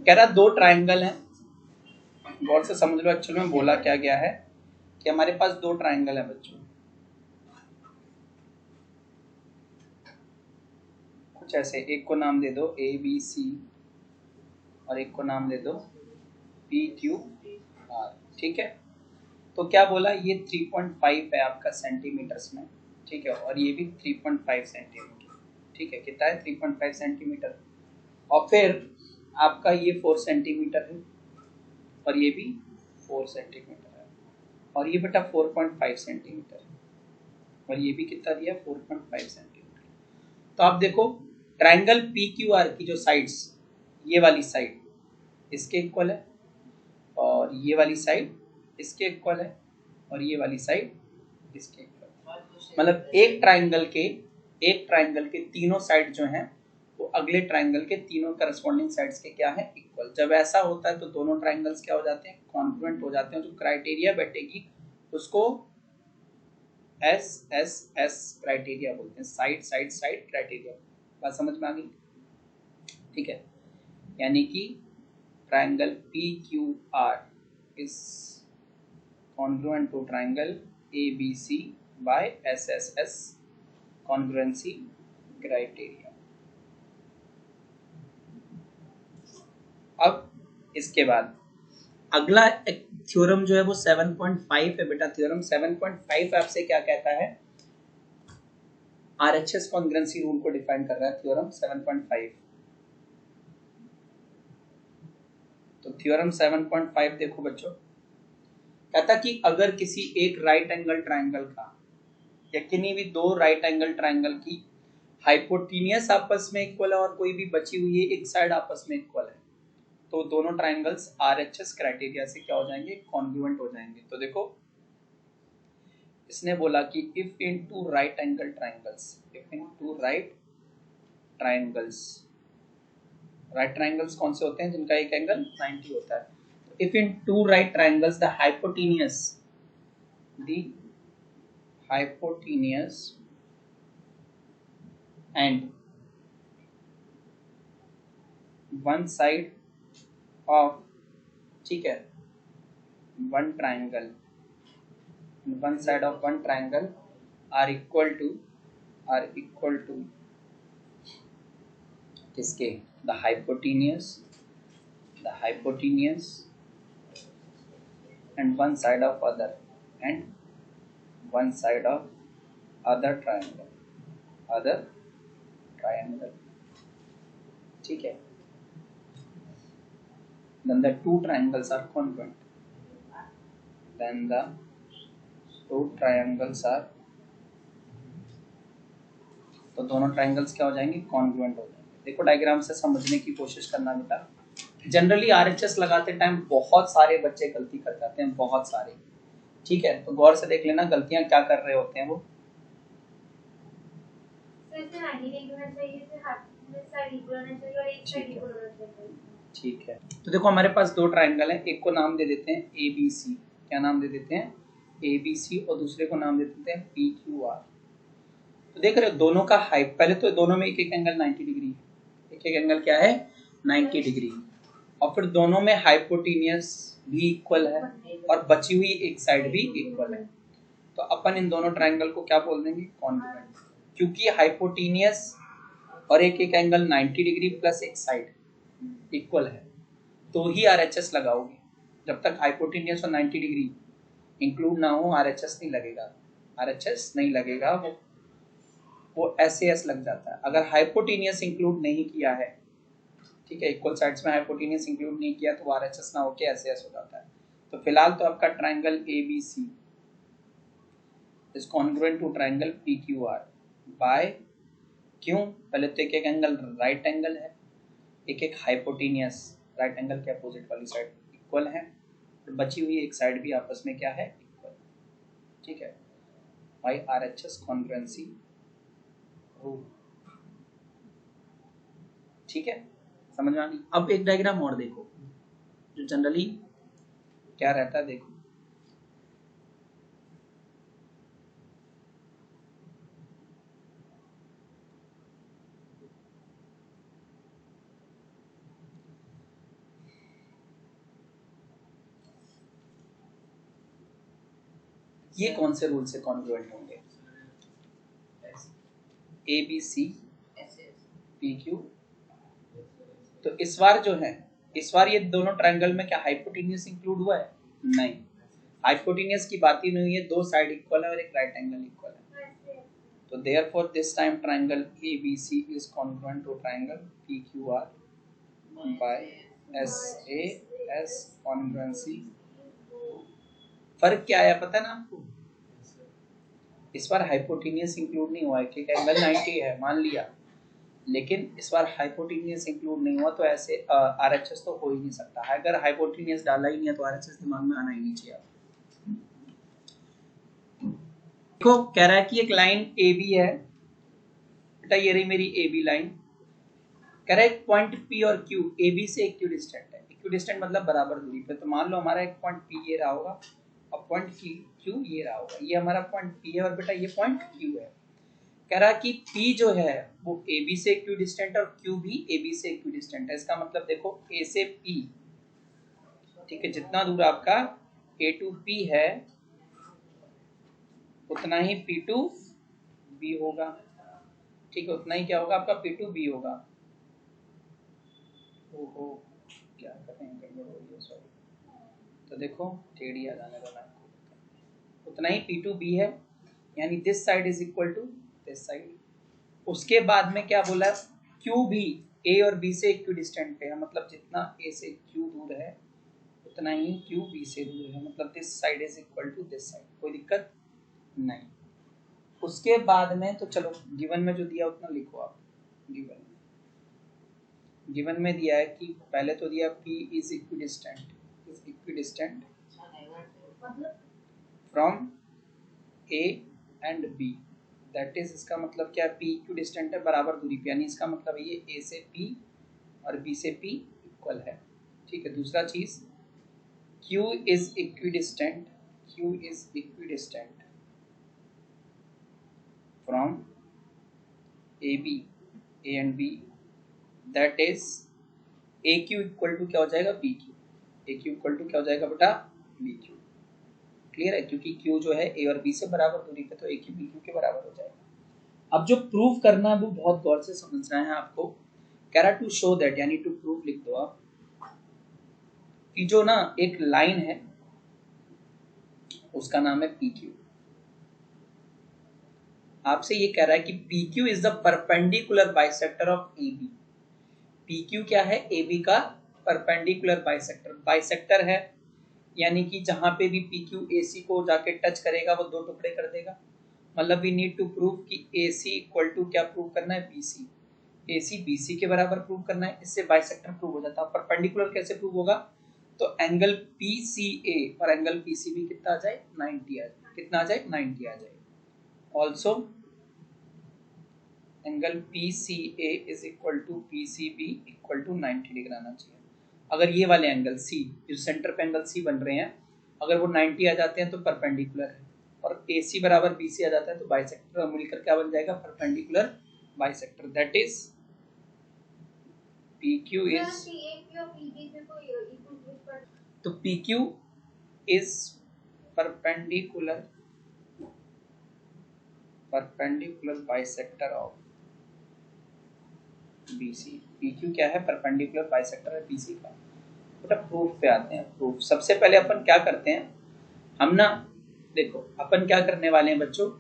कह रहा दो ट्राइंगल हैं, गौर से समझ लो एक्चुअली में बोला क्या गया है कि हमारे पास दो ट्राइंगल है बच्चों, कुछ ऐसे, एक को नाम दे दो ए बी सी और एक को नाम दे दो पी क्यू आर, ठीक है। तो क्या बोला, ये 3.5 है आपका सेंटीमीटर्स में, ठीक है, और ये भी 3.5 सेंटीमीटर, ठीक है, कितना है 3.5 सेंटीमीटर, और फिर आपका ये 4 सेंटीमीटर है और ये भी 4 सेंटीमीटर है, और ये बेटा 4.5 सेंटीमीटर है, और ये भी कितना दिया 4.5 सेंटीमीटर। तो आप देखो ट्राइंगल पी क्यू आर की जो साइड्स, ये वाली साइड इसके इक्वल है, और ये वाली साइड इसके इक्वल है, और ये वाली साइड इसके इक्वल है। मतलब एक ट्राइंगल के तीनों साइड जो हैं वो अगले ट्राइंगल के तीनों करस्पॉन्डिंग साइड्स के क्या है, इक्वल। जब ऐसा होता है तो दोनों ट्राइंगल्स क्या हो जाते हैं, कॉन्ग्रुएंट हो जाते हैं। जो क्राइटेरिया बैठेगी उसको एस एस एस क्राइटेरिया बोलते हैं, साइड साइड साइड क्राइटेरिया। बात समझ में आ गई, ठीक है। यानी कि triangle P Q R is congruent to triangle ABC by SSS congruency criteria। अब इसके बाद अगला थ्योरम जो है वो 7.5 है बेटा। थ्योरम 7.5 आपसे क्या कहता है, RHS कॉन्ग्रुएंसी रूल को डिफाइन कर रहा है थ्योरम 7.5। तो थ्योरम 7.5 देखो बच्चों, कहता कि अगर किसी एक राइट एंगल ट्राइंगल का या किन्हीं भी दो राइट एंगल ट्राइंगल की हाइपोटेनियस आपस में इक्वल है और कोई भी बची हुई है एक साइड आपस में इक्वल है, तो दोनों ट्राइंगल्स RHS क्राइटेरिया से क्या हो जाएंगे, कॉन्ग्रुएंट हो जाएंगे। तो देखो इसने बोला कि if in two right angle triangles, if in two right triangles कौन से होते हैं जिनका एक एंगल 90 होता है। If in two right triangles the hypotenuse and one side of, ठीक है, one triangle are equal to किसके, the hypotenuse and one side of other triangle, ठीक है। then the two triangles are congruent, तो दोनों triangles क्या हो जाएंगे, कॉन्ग्रुएंट हो जाएंगे। देखो डायग्राम से समझने की कोशिश करना बेटा। जनरली RHS लगाते टाइम बहुत सारे बच्चे गलती कर जाते हैं, बहुत सारे, ठीक है। तो गौर से देख लेना गलतियां क्या कर रहे होते हैं वो। ठीक है, तो देखो हमारे पास दो ट्राइंगल हैं, एक को नाम दे देते हैं ABC, क्या नाम दे देते हैं, ABC, और दूसरे को नाम दे देते हैं PQR। तो देख रहे हो दोनों का हाइट, पहले तो दोनों में एक एक एंगल 90 डिग्री है, एक एक एंगल क्या है 90 डिग्री, और फिर दोनों में हाइपोटेनियस भी इक्वल है और बची हुई एक साइड भी इक्वल है। तो अपन इन दोनों ट्राइंगल को क्या बोल देंगे, कॉन्ग्रुएंट, क्योंकि हाइपोटेनियस और एक एक एंगल 90 डिग्री प्लस एक साइड इक्वल है तो ही RHS लगाओगे। जब तक हाइपोटेनियस और 90 डिग्री इंक्लूड ना हो RHS नहीं लगेगा, वो SAS लग जाता है। अगर हाइपोटेनियस इंक्लूड नहीं किया है, ठीक है, इक्वल साइड्स में हाइपोटेनियस इंक्लूड नहीं किया तो RHS ना होके SAS हो जाता है। तो फिलहाल तो आपका triangle ABC is congruent to triangle PQR by, क्यों, पहले तो एक एक एंगल राइट एंगल है, एक एक हाइपोटेनियस राइट एंगल के अपोजिट वाली साइड इक्वल है, और बची हुई एक साइड भी आपस में क्या है, इक्वल, ठीक है, बाय RHS कॉन्ग्रुएंसी रूल, ठीक है, समझ में आ गई। अब एक डायग्राम और देखो जो जनरली क्या रहता है, देखो ये कौन से रूल से कॉन्ग्रुएंट होंगे? A B C P Q. तो इस बार जो है, इस बार ये दोनों ट्रायंगल में क्या हाइपोटेन्यूज इंक्लूड हुआ है? नहीं, हाइपोटेन्यूज की बात ही नहीं हुई है, दो साइड इक्वल है और एक राइट एंगल इक्वल है। तो therefore this time triangle ABC is congruent to triangle PQR by SAS congruency. फर्क क्या आया पता है ना आपको? इस बार हाइपोटेन्यूज इंक्लूड नहीं हुआ है क्योंकि एंगल 90 है मान लिया, लेकिन इस बार हाइपोटेन्यूज इंक्लूड नहीं हुआ, तो ऐसे RHS तो हो ही नहीं सकता है। अगर हाइपोटेन्यूज डाला ही नहीं है तो RHS दिमाग में आना ही नहीं चाहिए। देखो कह रहा है कि एक लाइन AB है बेटा, ये रही मेरी AB लाइन। कह रहा है एक पॉइंट P और Q AB से इक्विडिस्टेंट है। इक्विडिस्टेंट मतलब बराबर दूरी पे। तो मान लो हमारा एक पॉइंट P ये रहा होगा और पॉइंट Q ये रहा होगा। ये हमारा पॉइंट P है और बेटा ये पॉइंट Q है। कह रहा है कि P जो है वो AB से इक्विडिस्टेंट और Q भी AB से इक्विडिस्टेंट है। इसका मतलब देखो A से P, ठीक है, जितना दूर आपका A to P है उतना ही P to B होगा, ठीक है, उतना ही क्या होगा आपका P to B होगा। ओहो क्या करेंगे, गड़बड़ हो गई, सॉरी। तो देखो टेढ़ी आ जाने वाला, उतना ही P to B है, यानी this side is equal to this side. उसके बाद में क्या बोला, Q भी A और B से इक्विडिस्टेंट पे है, मतलब जितना A से Q दूर है उतना ही Q B से दूर है, मतलब this side is equal to this side. कोई दिक्कत नहीं। उसके बाद में तो चलो गिवन में जो दिया उतना लिखो आप। गिवन में दिया है कि पहले तो दिया P is equidistant from A and B, that is, इसका मतलब क्या, P इक्विडिस्टेंट है बराबर दूरी पे, यानी इसका मतलब है ये A से P और B से P इक्वल है, ठीक है। दूसरा चीज Q is equidistant from AB A and B, that is AQ equal to क्या हो जाएगा, BQ। AQ इक्वल टू क्या हो जाएगा बेटा, BQ। क्लियर है, क्योंकि Q जो है A और B से बराबर दूरी पे, तो AQ BQ के बराबर हो जाएगा। अब जो प्रूव करना है वो बहुत गौर से समझना है आपको। कह रहा टू शो दैट, यानी टू प्रूव लिख दो आप, कि जो ना एक लाइन है उसका नाम है PQ। आपसे ये कह रहा है कि PQ is the perpendicular bisector of AB। PQ क्या है, AB का परपेंडिकुलर बाइसेक्टर है, यानी कि जहां पे भी PQ AC को जाके टच करेगा वो दो टुकड़े कर देगा। मतलब वी नीड टू प्रूव कि AC इक्वल टू क्या प्रूव करना है, BC। AC BC के बराबर प्रूव करना है, इससे बाइसेक्टर प्रूव हो जाता है। परपेंडिकुलर कैसे प्रूव होगा, तो एंगल PCA और एंगल PCB कितना आ जाए, 90 आ जाए। कितना आ जाए, 90 आ जाए। Also angle PCA is equal to PCB equal to 90 degree आना चाहिए। अगर ये वाले एंगल C, जो सेंटर पे एंगल C बन रहे हैं, अगर वो 90 आ जाते हैं तो परपेंडिकुलर है, और AC बराबर BC आ जाता है तो बाइसेक्टर मिलकर क्या बन जाएगा, perpendicular bisector. That is PQ is, तो PQ is perpendicular bisector of BC। PQ क्या है, परपेंडिकुलर बाइसेक्टर है BC का। बेटा प्रूफ पे आते हैं। प्रूफ सबसे पहले अपन क्या करते हैं, हम ना देखो अपन क्या करने वाले हैं बच्चों,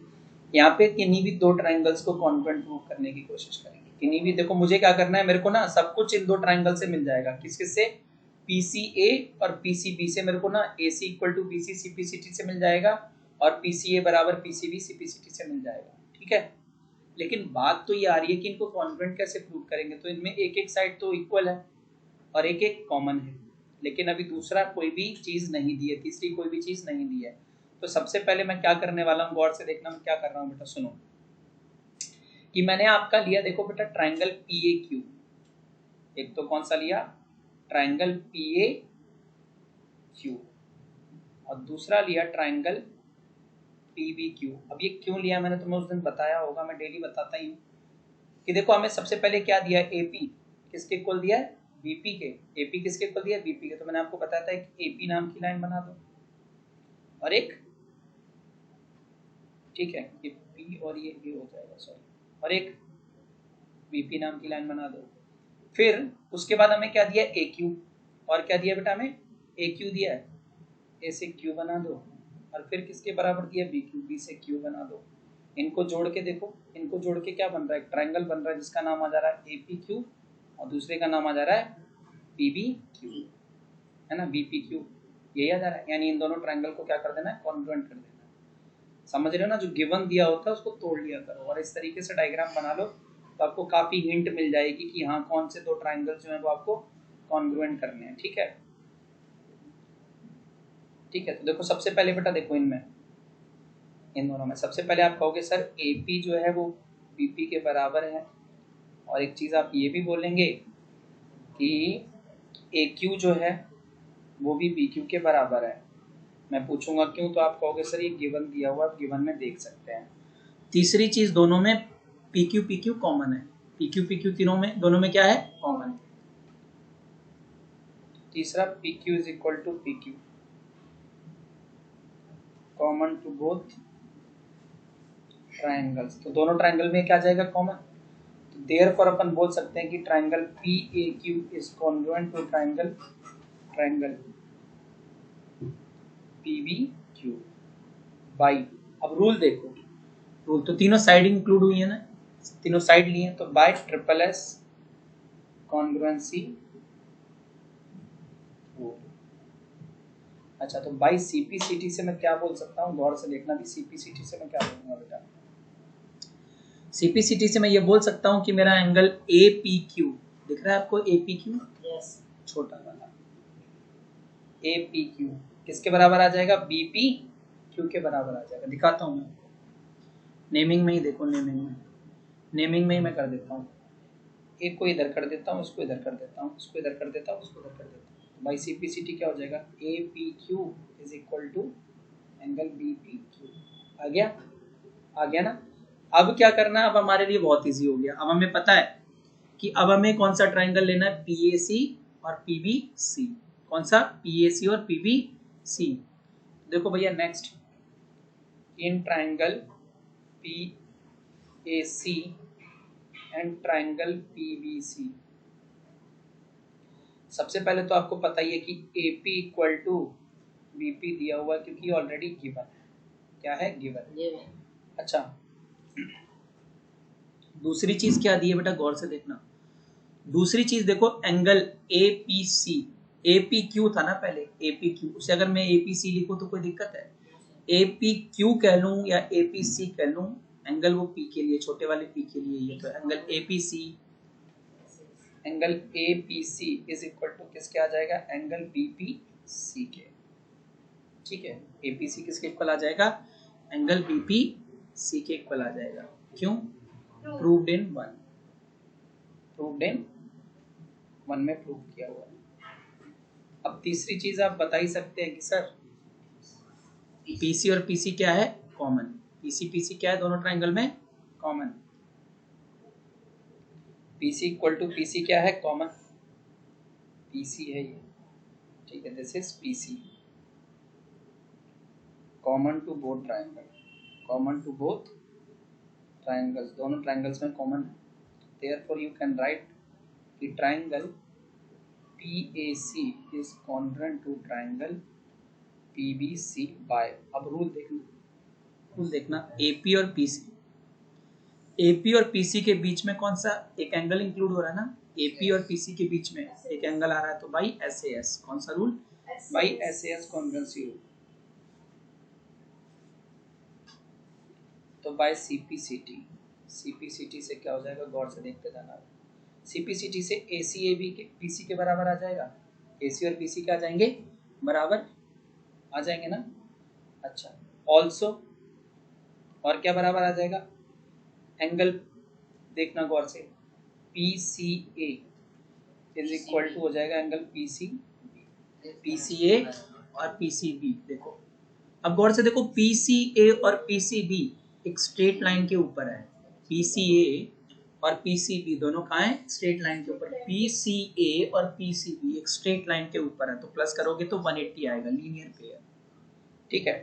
यहाँ पे किन्हीं भी दो ट्रायंगल्स को कॉन्ग्रुएंट प्रूव करने की कोशिश करेंगे। किन्हीं भी, देखो मुझे क्या करना है, मेरे को ना सब कुछ इन दो ट्रायंगल से मिल जाएगा। किस किस से, PCA और PCB से मेरे को ना AC equal to BC CPCT से मिल जाएगा, और PCA बराबर PCB CPCT से मिल जाएगा, ठीक है। लेकिन बात तो ये आ रही है कि इनको कॉन्ग्रुएंट कैसे प्रूव करेंगे। तो इनमें एक एक साइड तो इक्वल है और एक एक कॉमन है, लेकिन अभी दूसरा कोई भी चीज नहीं दी है, तीसरी कोई भी चीज नहीं दी है। तो सबसे पहले मैं क्या करने वाला हूँ, गौर से देखना मैं क्या कर रहा हूँ बेटा। सुनो कि मैंने आपका लिया, देखो बेटा ट्राइंगल PAQ, एक तो कौन सा लिया, ट्राइंगल PAQ, और दूसरा लिया ट्राइंगल PBQ। अब ये क्यों लिया मैंने तुम्हें उस दिन बताया होगा, मैं डेली बताता ही हूँ कि देखो हमें सबसे पहले क्या दिया है, AP किसके इक्वल दिया है, BP के। AP किसके इक्वल दिया है, BP के। तो मैंने आपको बताया था कि AP नाम की लाइन बना दो और एक ठीक है, ये P और ये A हो जाएगा, सॉरी, और एक VP नाम की लाइन बना दो। फिर उसके बाद हमें क्या दिया, AQ, और क्या दिया बेटा हमें, AQ दिया है, A से Q बना दो, और फिर किसके बराबर दिया, BQ, B से Q बना दो। इनको जोड़ के देखो, इनको जोड़ के क्या बन रहा है, ट्रायंगल बन रहा है जिसका नाम आ जा रहा है APQ, और दूसरे का नाम आ जा रहा है PBQ, है ना, BPQ, यही आ जा रहा है। यानी इन दोनों ट्रायंगल को क्या कर देना है, कॉन्ग्रुएंट कर देना है। समझ रहे हो ना, जो गिवन दिया होता है उसको तोड़ लिया करो, और इस तरीके से डायग्राम बना लो तो आपको काफी हिंट मिल जाएगी कि हाँ कौन से दो ट्रायंगल जो है वो आपको कॉन्ग्रुएंट करने हैं। ठीक है, ठीक है। तो देखो सबसे पहले बेटा देखो इनमें, इन दोनों में सबसे पहले आप कहोगे सर AP जो है वो BP के बराबर है, और एक चीज आप ये भी बोलेंगे कि AQ जो है वो भी BQ के बराबर है। मैं पूछूंगा क्यों, तो आप कहोगे सर ये गिवन दिया हुआ, गिवन में देख सकते हैं। तीसरी चीज, दोनों में PQ PQ कॉमन है, PQ PQ तीनों में, दोनों में क्या है, कॉमन। तीसरा PQ is equal to PQ, common to both triangles. तो दोनों ट्रायंगल में क्या जाएगा, कॉमन। तो देयरफॉर अपन बोल सकते हैं कि triangle PAQ is congruent to triangle PBQ by, अब रूल देखो, रूल तो तीनों साइड इंक्लूड हुई है ना, तीनों साइड लिए हैं, तो bye triple S congruency rule. अच्छा, तो बाई CPCT से मैं क्या बोल सकता हूँ, गौर से देखना भी, CPCT से मैं क्या बोलूंगा बेटा, CPCT से मैं ये बोल सकता हूँ कि मेरा एंगल APQ दिख रहा है आपको, APQ, यस, छोटा वाला APQ किसके बराबर आ जाएगा, BPQ के बराबर आ जाएगा। दिखाता हूँ मैं आपको, नेमिंग में ही देखो, नेमिंग में ही मैं कर देता हूँ, एक को इधर कर देता हूँ, इसको इधर कर देता हूँ, इसको इधर कर देता हूँ, इसको इधर कर देता हूँ। बाई CPCT क्या हो जाएगा, APQ is equal to angle BPQ। आ गया ना। अब क्या करना है, अब हमारे लिए बहुत इजी हो गया। अब हमें पता है कि अब हमें कौन सा ट्रायंगल लेना है, PAC और PBC। कौन सा, PAC और PBC। देखो भैया next, in triangle PAC and triangle PBC, सबसे पहले तो आपको पता ही है कि AP इक्वल टू BP दिया हुआ है, क्योंकि ऑलरेडी गिवन है। क्या है, गिवन। अच्छा, दूसरी चीज क्या दी है बेटा, गौर से देखना। दूसरी चीज देखो, एंगल APC, APQ था ना पहले, APQ, उसे अगर मैं APC लिखूं तो कोई दिक्कत है, APQ कह लूं या APC कह लूं, एंगल वो P के लिए, छोटे वाले P के लिए, ये तो angle APC is equal to किसके आ जाएगा, एंगल BPC के। ठीक है, APC किसके इक्वल आ जाएगा, एंगल BPC के इक्वल आ जाएगा। क्यों, प्रूव्ड इन वन में प्रूव किया हुआ है। अब तीसरी चीज आप बता ही सकते हैं कि सर PC और PC क्या है, कॉमन। PC क्या है, दोनों ट्रायंगल में common. PC equal to PC क्या है, कॉमन, PC है ये। ठीक है, this is PC, common to both triangles, दोनों ट्रायंगल्स में कॉमन है। देयरफॉर यू कैन राइट कि triangle PAC is congruent to triangle PBC by, अब रूल देखना, AP और PC के बीच में कौन सा एक एंगल इंक्लूड हो रहा है ना, AP और PC के बीच में एक एंगल आ रहा है, तो बाई SAS, कौन सा rule, by SAS congruency rule. तो बाय CPCT से क्या हो जाएगा, गौर से देखते जाना। CPCT से ACAB के PC के बराबर आ जाएगा, AC और PC क्या आ जाएंगे, बराबर आ जाएंगे ना। अच्छा, ऑल्सो, और क्या बराबर आ जाएगा, एंगल देखना गौर से, PCA इज इक्वल टू हो जाएगा एंगल PCA और PCB। देखो अब गौर से देखो, PCA और PCB एक स्ट्रेट लाइन के ऊपर है, PCA और PCB दोनों कहाँ हैं, स्ट्रेट लाइन के ऊपर। PCA और PCB एक स्ट्रेट लाइन के ऊपर है, तो प्लस करोगे तो 180 आएगा, लीनियर पेयर। ठीक है,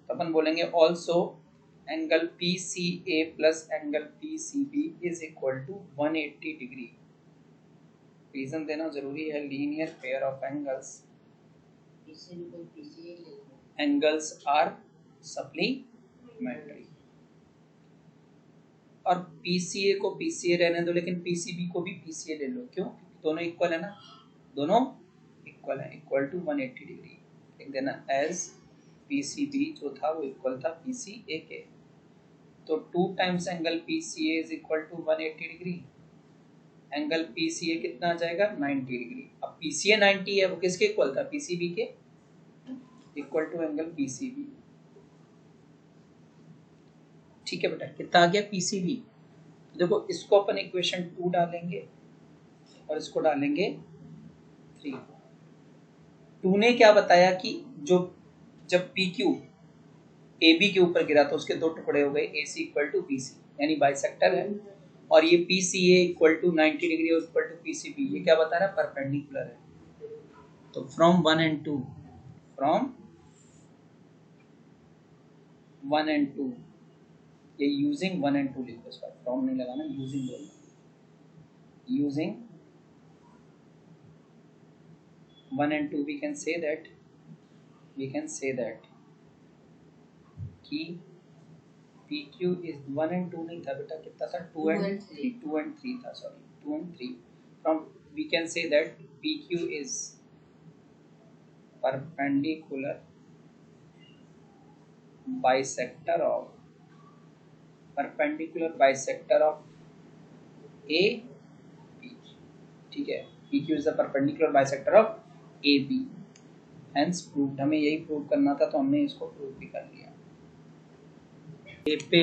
तो अपन बोलेंगे also angle PCA plus angle PCB is equal to 180 degree. Reason देना जरूरी है। Linear pair of angles are supplementary. और PCA को PCA रहने दो, लेकिन PCB को भी PCA ले लो। क्यों? दोनों इक्वल है ना, दोनों इक्वल है, इक्वल टू 180 डिग्री। लिख देना एज PCB जो था वो इक्वल था PCA के। तो 2 times angle PCA is equal to 180 degree. Angle PCA कितना आ जाएगा? 90 डिग्री। अब PCA 90 है, वो किसके इक्वल था? PCB के इक्वल टू एंगल PCB। ठीक है बेटा, कितना आ गया? PCB। देखो इसको अपन इक्वेशन 2 डालेंगे और इसको डालेंगे 3। 2 ने क्या बताया कि जो जब PQ AB के ऊपर गिरा तो उसके 2 टुकड़े हो गए, AC इक्वल टू BC, यानी बाइसेक्टर है। और ये PCA इक्वल टू 90 डिग्री और इक्वल टू PCB, ये क्या बता रहा है? परपेंडिकुलर है। तो फ्रॉम 1 एंड 2, फ्रॉम 1 एंड 2, ये यूजिंग 1 एंड 2 लिखो। इसका फ्रॉम नहीं लगाना, यूजिंग बोलना। Using 1 and 2 we can say that कि PQ is 1 and 2 नहीं था बेटा, कितना था? 2 and 3, 2 and 3 था, sorry 2 and 3। from we can say that PQ is perpendicular bisector of AB। ठीक है, PQ is the perpendicular bisector of AB, hence proved। हमें यही प्रूव करना था तो हमने इसको प्रूव भी कर लिया। A पे,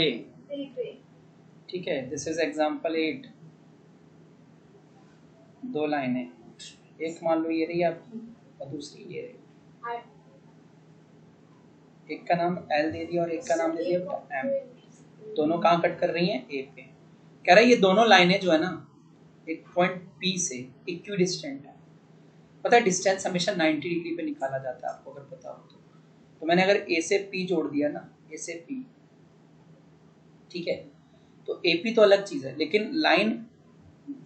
ठीक है, दिस इज एग्जांपल 8। 2 लाइनें, एक मान लो ये रही आपकी और दूसरी ये रही। एक का नाम L दे दिया और एक का नाम दे दिया M। दोनों कहाँ कट कर रही हैं? A पे। कह रहा है ये दोनों लाइनें जो है ना, एक पॉइंट P से इक्वी डिस्टेंट है। पता है डिस्टेंस हमेशा 90 डिग्री पे निकाला जाता है, आपको अगर पता हो तो मैंने अगर A से P जोड़ दिया ना, A से P, ठीक है, तो AP तो अलग चीज है, लेकिन लाइन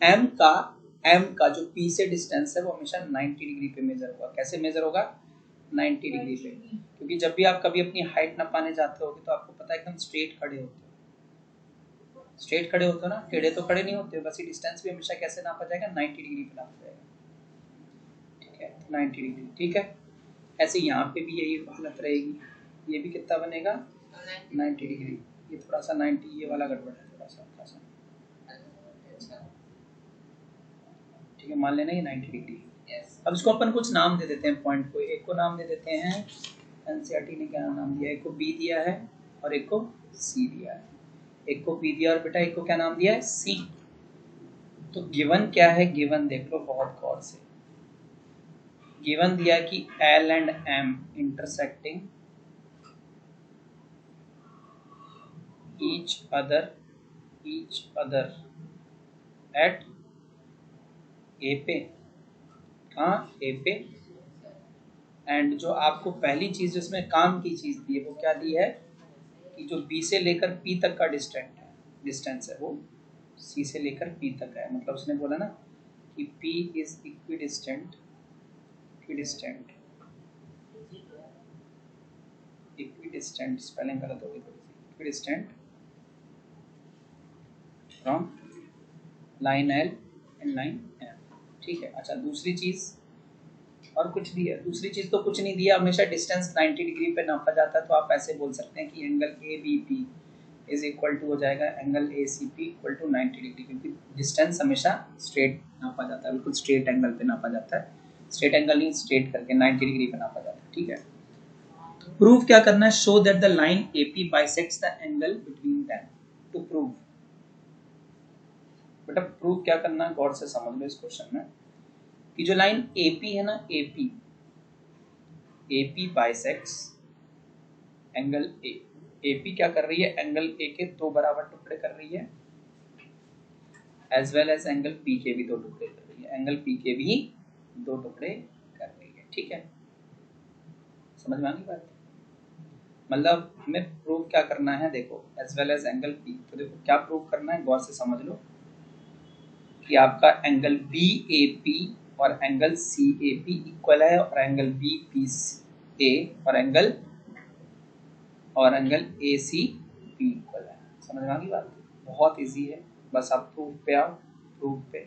M का जो P से डिस्टेंस है वो हमेशा 90 डिग्री पे मेजर होगा। कैसे मेजर होगा? 90 डिग्री पे। क्योंकि जब भी आप कभी अपनी हाइट नापाने जाते होगे तो आपको पता है एकदम स्ट्रेट खड़े होते हो, स्ट्रेट खड़े होते हो ना, टेढ़े तो खड़े नहीं होते हो। बस ये डिस्टेंस भी हमेशा कैसे नापा जाएगा? 90 डिग्री पे नापा जाएगा। ठीक है, 90 डिग्री। ठीक है, ऐसे यहाँ पे भी यही हालत रहेगी। ये भी कितना बनेगा? 90 डिग्री। ये थोड़ा सा 90, ये वाला गड़बड़ है थोड़ा सा। ठीक है, मान लेना ये 90 डिग्री। अब इसको अपन कुछ नाम दे देते हैं पॉइंट को। एक को नाम दे देते हैं, एनसीईआरटी ने क्या नाम दिया? एक को B दिया है और एक को C दिया है। एक को B दिया और बेटा एक को क्या नाम दिया है? C। तो गिवन क्या है? गिवन देख लो बहुत गौर से। गिवन दिया कि L and M intersecting each other at A पे, कहाँ? A पे। एंड जो आपको पहली चीज जिसमें काम की चीज दी है वो क्या दी है? कि जो B से लेकर P तक का डिस्टेंस है वो C से लेकर P तक है। मतलब उसने बोला ना कि P इज इक्विडिस्टेंट स्पेलिंग गलत हो गई थोड़ी सी, equidistant from line L and line M। ठीक है, अच्छा दूसरी चीज और कुछ भी है? दूसरी चीज तो कुछ नहीं दिया, हमेशा डिस्टेंस 90 डिग्री पे नापा जाता है। तो आप ऐसे बोल सकते हैं कि angle ABP is equal to हो जाएगा angle ACP equal to 90 degree, क्योंकि डिस्टेंस हमेशा स्ट्रेट नापा जाता है, बिल्कुल स्ट्रेट एंगल पे नापा जाता है। स्ट्रेट एंगल नहीं, स्ट्रेट करके 90 डिग्री पे नापा जाता है। ठीक है, प्रूव क्या करना है? Show that the line AP bisects the angle between them. To prove, बेटा प्रूव क्या करना है? गौर से समझ लो इस क्वेश्चन में कि जो लाइन AP है ना, AP bisects angle A। AP क्या कर रही है? एंगल A के 2 बराबर टुकड़े कर रही है, as well as angle P के भी 2 टुकड़े कर रही है। एंगल P के भी 2 टुकड़े कर रही है। ठीक है, समझ में आ गई बात? मतलब हमें प्रूव क्या करना है, देखो as well as angle P. तो देखो क्या प्रूव करना है, गौर से समझ लो कि आपका एंगल बी ए पी और angle C A P equal है, और एंगल बी पी ए और angle A C P equal है। समझ में आ गई बात? बहुत इजी है, बस आप प्रूफ पे आओ। प्रूफ पे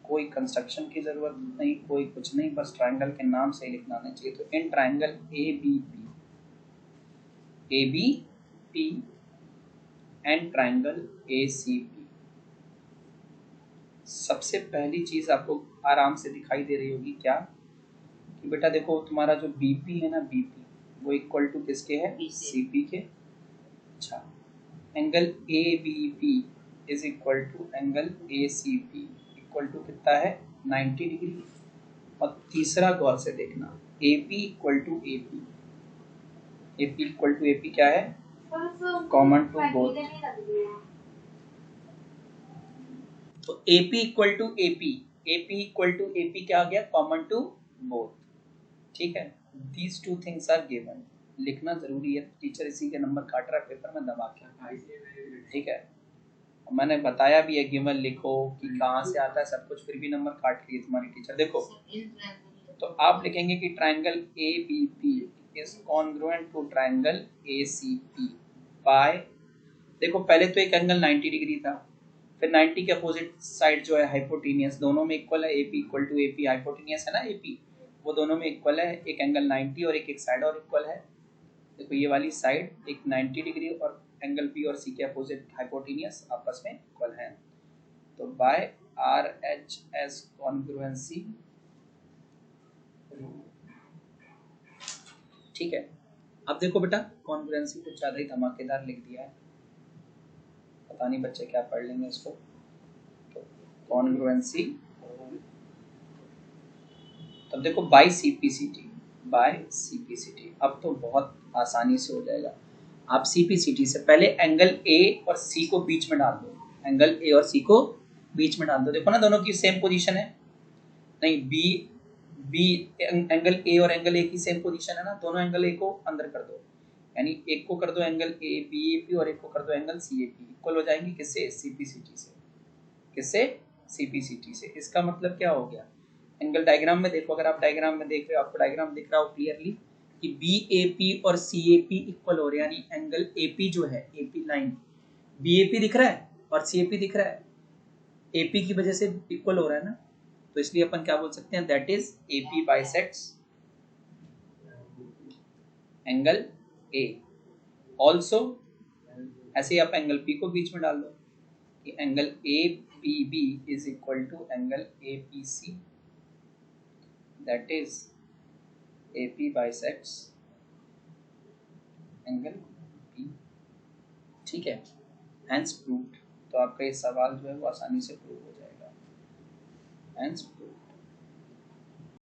कोई कंस्ट्रक्शन की जरूरत नहीं, कोई कुछ नहीं, बस ट्रायंगल के नाम से ही लिखना आना चाहिए। तो in triangle A B P and triangle A C P, सबसे पहली चीज आपको आराम से दिखाई दे रही होगी क्या, कि बेटा देखो तुम्हारा जो बीपी है ना, बीपी वो इक्वल टू किसके है, सीपी के। अच्छा, angle A B P is equal to angle A C P equal to कितना है, 90 डिग्री। और तीसरा गौर से देखना, A P equal to A P, A P equal to A P क्या है, कॉमन टू बोथ। तो AP equal to AP, AP equal to AP क्या आ गया, कॉमन टू बोथ। ठीक है, these two things are given. लिखना जरूरी है, टीचर इसी के नंबर काट रहा है पेपर में दबा के। ठीक है, मैंने बताया भी है गिवन लिखो कि कहाँ से आता है सब कुछ, फिर भी नंबर काट लिए तुम्हारी टीचर। देखो तो आप लिखेंगे कि triangle ABP is congruent to triangle ACP by, देखो पहले तो एक एंगल 90 डिग्री था, फिर 90 के अपोजिट साइड जो है हाइपोटेनियस, दोनों में इक्वल है। AP equal to AP, hypotenuse है ना AP, वो दोनों में इक्वल है। एक एंगल 90 और एक साइड और इक्वल है। देखो ये वाली साइड एक 90 डिग्री और एंगल P और C के अपोजिट हाइपोटेनियस आपस में इक्वल है। तो बाय RHS कॉन्ग्रुएंसी, ठीक है। अब देखो बेटा कॉन्ग्रुएंसी कुछ ज्यादा ही धमाकेदार लिख दिया है, पता नहीं बच्चे क्या पढ़ लेंगे इसको। तो कॉन्ग्रुएंसी, तब देखो बाय सीपीसीटी, बाय सीपीसीटी। अब तो बहुत आसानी से हो जाएगा। आप सीपीसीटी से पहले एंगल ए और सी को बीच में डाल दो, एंगल ए और सी को बीच में डाल दो। देखो ना दोनों की सेम पोजीशन है, नहीं बी बी एंगल ए और एंगल ए की सेम पोजीशन है ना, दोनों एंगल ए को अंदर कर दो, यानी एक को कर दो angle A A A P और एक को कर दो angle C A P, equal हो जाएंगे किससे, सीपीसीटी से। किससे, सीपीसीटी से। इसका मतलब क्या हो गया, एंगल डायग्राम में देखो, अगर आप डायग्राम में देख रहे हो, आपको डायग्राम दिख रहा हो क्लियरली कि बी ए पी और सी ए पी इक्वल हो रहे हैं, यानी एंगल ए पी जो है, A P line B A P दिख रहा है और सी ए पी दिख रहा है, ए पी की वजह से इक्वल हो रहा है ना, तो इसलिए अपन क्या बोल सकते हैं, that is A P bisects angle A. Also ऐसे ही आप एंगल पी को बीच में डाल दो कि angle A P B is equal to angle A P C, that is A P bisects angle P. ठीक है, हेंस प्रूव्ड। तो आपका ये सवाल जो है वो आसानी से प्रूव हो जाएगा, हेंस प्रूव्ड।